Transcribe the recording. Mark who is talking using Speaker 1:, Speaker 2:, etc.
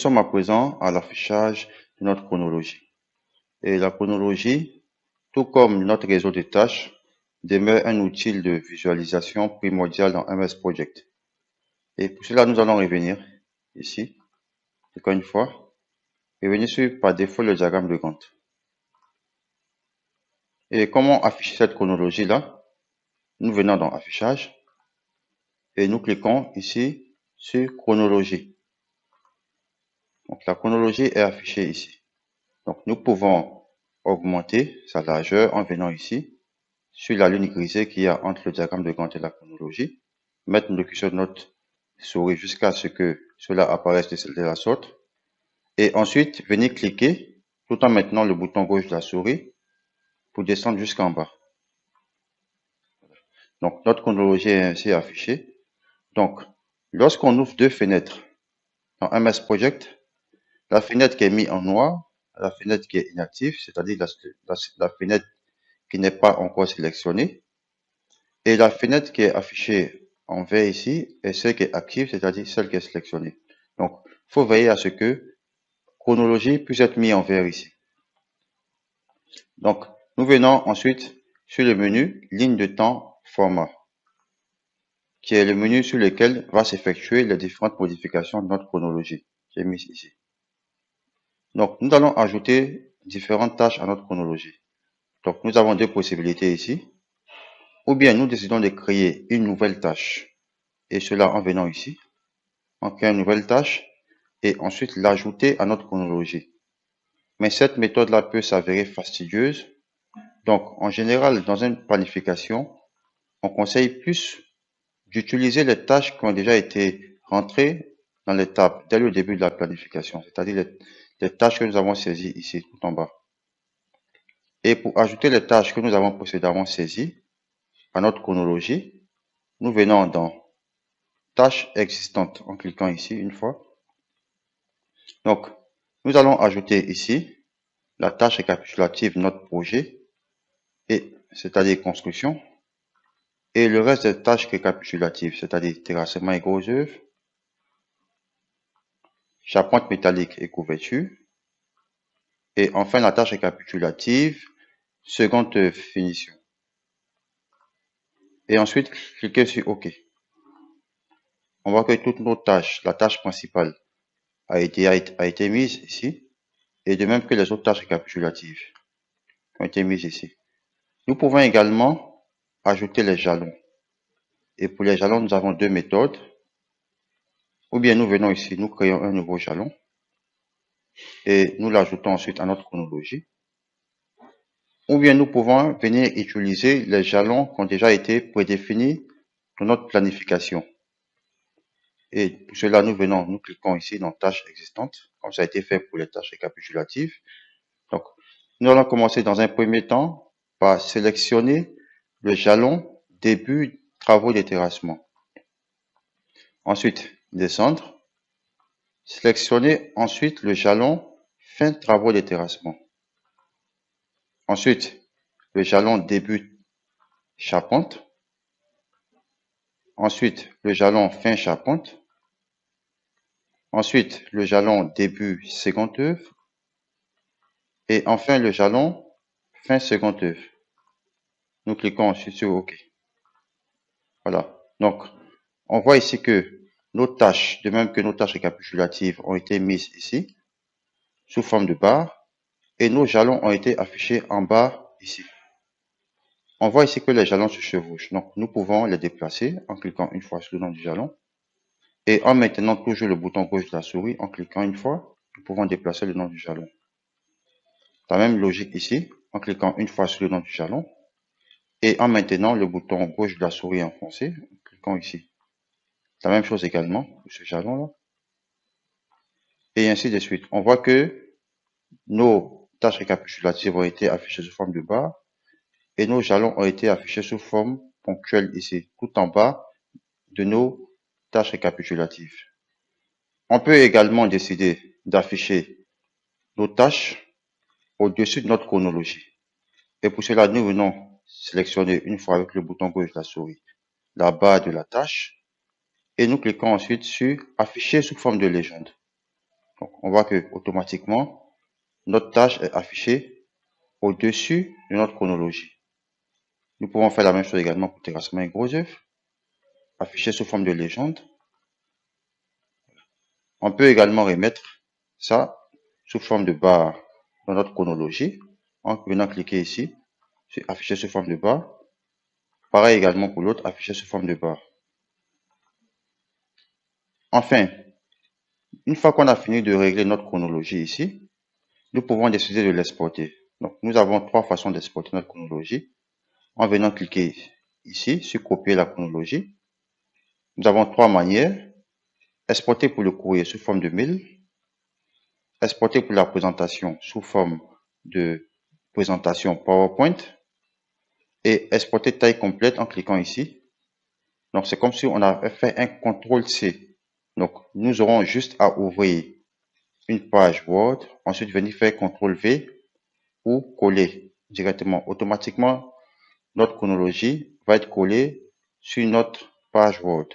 Speaker 1: sommes à présent à l'affichage de notre chronologie. Et la chronologie, tout comme notre réseau de tâches, demeure un outil de visualisation primordial dans MS Project. Et pour cela, nous allons revenir ici, encore une fois, revenir sur par défaut le diagramme de Gantt. Et comment afficher cette chronologie-là? Nous venons dans Affichage et nous cliquons ici sur Chronologie. Donc la chronologie est affichée ici. Donc nous pouvons augmenter sa largeur en venant ici sur la ligne grisée qu'il y a entre le diagramme de Gantt et la chronologie, mettre le curseur de notre souris jusqu'à ce que cela apparaisse de la sorte, et ensuite venir cliquer tout en maintenant le bouton gauche de la souris pour descendre jusqu'en bas. Donc notre chronologie est ainsi affichée. Donc lorsqu'on ouvre deux fenêtres dans MS Project, la fenêtre qui est mise en noir, la fenêtre qui est inactive, c'est-à-dire la fenêtre qui n'est pas encore sélectionnée, et la fenêtre qui est affichée en vert ici est celle qui est active, c'est-à-dire celle qui est sélectionnée. Donc, il faut veiller à ce que chronologie puisse être mise en vert ici. Donc, nous venons ensuite sur le menu ligne de temps format, qui est le menu sur lequel va s'effectuer les différentes modifications de notre chronologie, qui est mise ici. Donc, nous allons ajouter différentes tâches à notre chronologie. Donc, nous avons deux possibilités ici. Ou bien nous décidons de créer une nouvelle tâche, et cela en venant ici, en créant une nouvelle tâche, et ensuite l'ajouter à notre chronologie. Mais cette méthode-là peut s'avérer fastidieuse. Donc, en général, dans une planification, on conseille plus d'utiliser les tâches qui ont déjà été rentrées dans l'étape dès le début de la planification, c'est-à-dire les tâches que nous avons saisies ici, tout en bas. Et pour ajouter les tâches que nous avons précédemment saisies à notre chronologie, nous venons dans Tâches existantes en cliquant ici une fois. Donc, nous allons ajouter ici la tâche récapitulative notre projet, et c'est-à-dire construction, et le reste des tâches récapitulatives, c'est-à-dire terrassement et gros œuvres, charpente métallique et couverture, et enfin la tâche récapitulative seconde œuvre finition. Et ensuite, cliquez sur OK. On voit que toutes nos tâches, la tâche principale a été mise ici, et de même que les autres tâches récapitulatives ont été mises ici. Nous pouvons également ajouter les jalons. Et pour les jalons, nous avons deux méthodes. Ou bien nous venons ici, nous créons un nouveau jalon et nous l'ajoutons ensuite à notre chronologie. Ou bien nous pouvons venir utiliser les jalons qui ont déjà été prédéfinis dans notre planification. Et pour cela, nous cliquons ici dans Tâches existantes, comme ça a été fait pour les tâches récapitulatives. Donc, nous allons commencer dans un premier temps par sélectionner le jalon début travaux de terrassement. Ensuite, descendre. Sélectionnez ensuite le jalon fin travaux de terrassement. Ensuite, le jalon début charpente. Ensuite, le jalon fin charpente. Ensuite, le jalon début seconde œuvre. Et enfin, le jalon fin seconde œuvre. Nous cliquons ensuite sur OK. Voilà. Donc, on voit ici que nos tâches, de même que nos tâches récapitulatives, ont été mises ici, sous forme de barre, et nos jalons ont été affichés en bas ici. On voit ici que les jalons se chevauchent. Donc, nous pouvons les déplacer en cliquant une fois sur le nom du jalon. Et en maintenant toujours le bouton gauche de la souris, en cliquant une fois, nous pouvons déplacer le nom du jalon. La même logique ici, en cliquant une fois sur le nom du jalon. Et en maintenant le bouton gauche de la souris enfoncé, en cliquant ici. La même chose également pour ce jalon-là. Et ainsi de suite. On voit que nos tâches récapitulatives ont été affichées sous forme de barre. Et nos jalons ont été affichés sous forme ponctuelle ici, tout en bas de nos tâches récapitulatives. On peut également décider d'afficher nos tâches au-dessus de notre chronologie. Et pour cela, nous venons sélectionner une fois avec le bouton gauche de la souris la barre de la tâche et nous cliquons ensuite sur Afficher sous forme de légende. Donc, on voit que automatiquement, notre tâche est affichée au-dessus de notre chronologie. Nous pouvons faire la même chose également pour terrassement et gros œuvre, afficher sous forme de légende. On peut également remettre ça sous forme de barre dans notre chronologie en venant cliquer ici, sur afficher sous forme de barre. Pareil également pour l'autre, afficher sous forme de barre. Enfin, une fois qu'on a fini de régler notre chronologie ici, nous pouvons décider de l'exporter. Donc, nous avons trois façons d'exporter notre chronologie. En venant cliquer ici sur copier la chronologie, nous avons trois manières. Exporter pour le courrier sous forme de mail, exporter pour la présentation sous forme de présentation PowerPoint et exporter taille complète en cliquant ici. Donc, c'est comme si on avait fait un CTRL-C. Donc, nous aurons juste à ouvrir une page Word, ensuite venir faire CTRL-V ou coller directement. Automatiquement, notre chronologie va être collée sur notre page Word.